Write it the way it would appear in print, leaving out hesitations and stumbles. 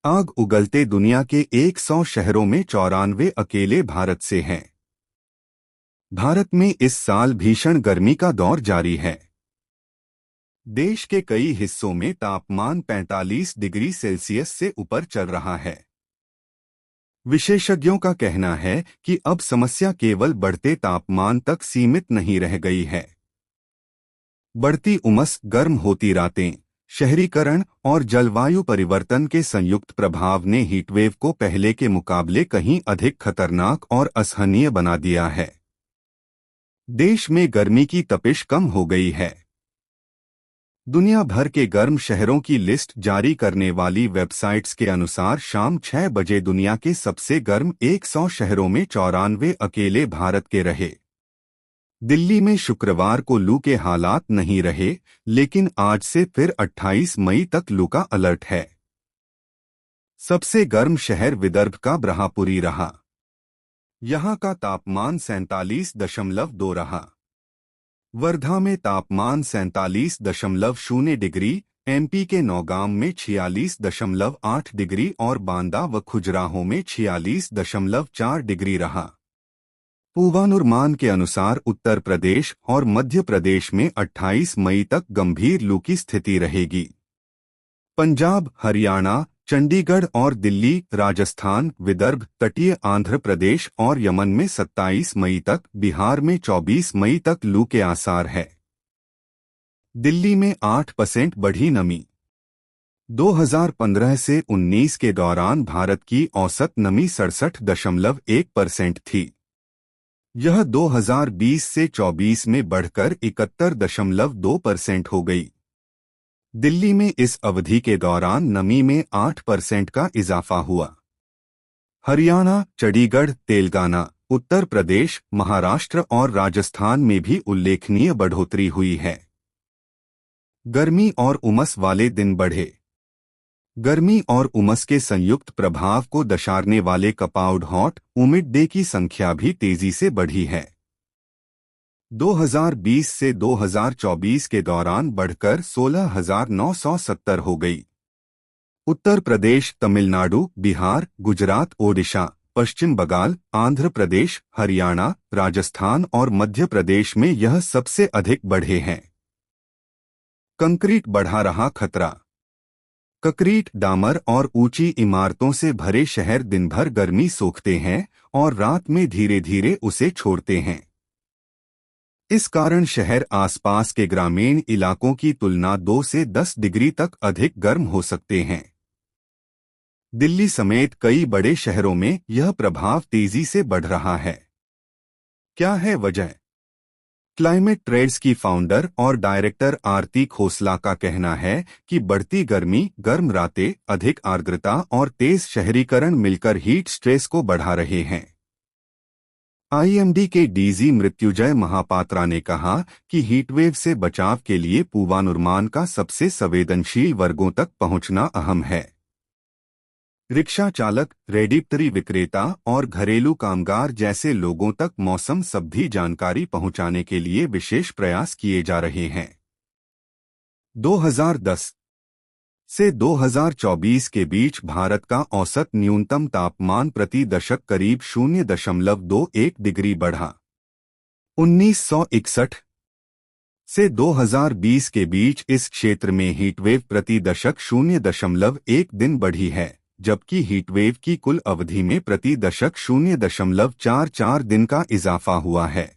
आग उगलते दुनिया के 100 शहरों में 94 अकेले भारत से हैं। भारत में इस साल भीषण गर्मी का दौर जारी है। देश के कई हिस्सों में तापमान 45 डिग्री सेल्सियस से ऊपर चल रहा है। विशेषज्ञों का कहना है कि अब समस्या केवल बढ़ते तापमान तक सीमित नहीं रह गई है। बढ़ती उमस, गर्म होती रातें, शहरीकरण और जलवायु परिवर्तन के संयुक्त प्रभाव ने हीटवेव को पहले के मुकाबले कहीं अधिक खतरनाक और असहनीय बना दिया है। देश में गर्मी की तपिश कम हो गई है। दुनिया भर के गर्म शहरों की लिस्ट जारी करने वाली वेबसाइट्स के अनुसार शाम 6 बजे दुनिया के सबसे गर्म 100 शहरों में 94 अकेले भारत के रहे। दिल्ली में शुक्रवार को लू के हालात नहीं रहे, लेकिन आज से फिर 28 मई तक लू का अलर्ट है। सबसे गर्म शहर विदर्भ का ब्रह्मपुरी रहा। यहां का तापमान 47.2 रहा। वर्धा में तापमान 47.0 डिग्री, एमपी के नौगाम में 46.8 डिग्री और बांदा व खुजराहो में 46.4 डिग्री रहा। पूर्वानुमान के अनुसार उत्तर प्रदेश और मध्य प्रदेश में 28 मई तक गंभीर लू की स्थिति रहेगी। पंजाब, हरियाणा, चंडीगढ़ और दिल्ली, राजस्थान, विदर्भ, तटीय आंध्र प्रदेश और यमन में 27 मई तक, बिहार में 24 मई तक लू के आसार है। दिल्ली में 8% बढ़ी नमी। 2015 से 19 के दौरान भारत की औसत नमी 67.1% थी। यह 2020 से 24 में बढ़कर 71.2% हो गई। दिल्ली में इस अवधि के दौरान नमी में 8% का इजाफा हुआ। हरियाणा, चंडीगढ़, तेलंगाना, उत्तर प्रदेश, महाराष्ट्र और राजस्थान में भी उल्लेखनीय बढ़ोतरी हुई है। गर्मी और उमस वाले दिन बढ़े। गर्मी और उमस के संयुक्त प्रभाव को दर्शाने वाले क्लाउड हॉट उमिड डे की संख्या भी तेजी से बढ़ी है। 2020 से 2024 के दौरान बढ़कर 16,970 हो गई। उत्तर प्रदेश, तमिलनाडु, बिहार, गुजरात, ओडिशा, पश्चिम बंगाल, आंध्र प्रदेश, हरियाणा, राजस्थान और मध्य प्रदेश में यह सबसे अधिक बढ़े हैं। कंक्रीट बढ़ा रहा खतरा। कंक्रीट, डामर और ऊंची इमारतों से भरे शहर दिन भर गर्मी सोखते हैं और रात में धीरे धीरे उसे छोड़ते हैं। इस कारण शहर आसपास के ग्रामीण इलाकों की तुलना 2 से 10 डिग्री तक अधिक गर्म हो सकते हैं। दिल्ली समेत कई बड़े शहरों में यह प्रभाव तेजी से बढ़ रहा है। क्या है वजह? क्लाइमेट ट्रेड्स की फाउंडर और डायरेक्टर आरती खोसला का कहना है कि बढ़ती गर्मी, गर्म रातें, अधिक आर्द्रता और तेज शहरीकरण मिलकर हीट स्ट्रेस को बढ़ा रहे हैं। आईएमडी के डीजी मृत्युंजय महापात्रा ने कहा कि हीटवेव से बचाव के लिए पूर्वानुमान का सबसे संवेदनशील वर्गों तक पहुंचना अहम है। रिक्शा चालक, रेडिपटरी विक्रेता और घरेलू कामगार जैसे लोगों तक मौसम संबंधी जानकारी पहुंचाने के लिए विशेष प्रयास किए जा रहे हैं। 2010 से 2024 के बीच भारत का औसत न्यूनतम तापमान प्रति दशक करीब 0.21 डिग्री बढ़ा। 1961 से 2020 के बीच इस क्षेत्र में हीटवेव प्रति दशक 0.1 दिन बढ़ी है, जबकि हीटवेव की कुल अवधि में प्रति दशक 0.44 दिन का इजाफा हुआ है।